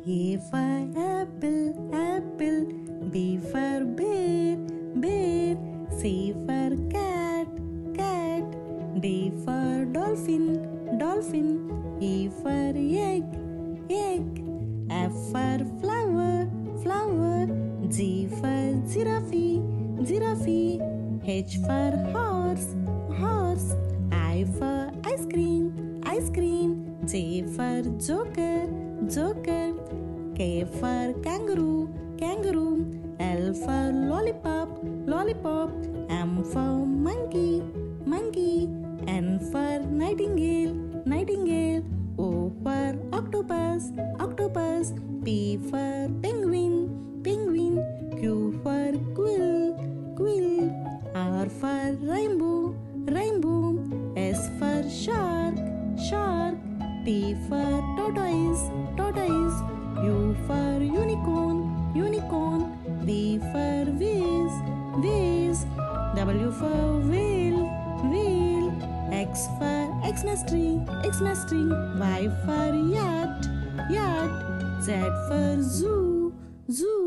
A for apple, apple. B for bear, bear. C for cat, cat. D for dolphin, dolphin. E for egg, egg. F for flower, flower. G for giraffe, giraffe. H for horse, horse. I for ice cream, ice cream. J for joker, joker. K for kangaroo, kangaroo. L for lollipop, lollipop. M for monkey, monkey. N for nightingale, nightingale. O for octopus, octopus. P for penguin, penguin. Q for quill, quill. R for rainbow, rainbow. S for shark, shark. T for tortoise, tortoise. U for unicorn, unicorn. V for vase, vase. W for whale, whale. X for Xmas tree, Xmas tree. Y for yacht, yacht. Z for zoo, zoo.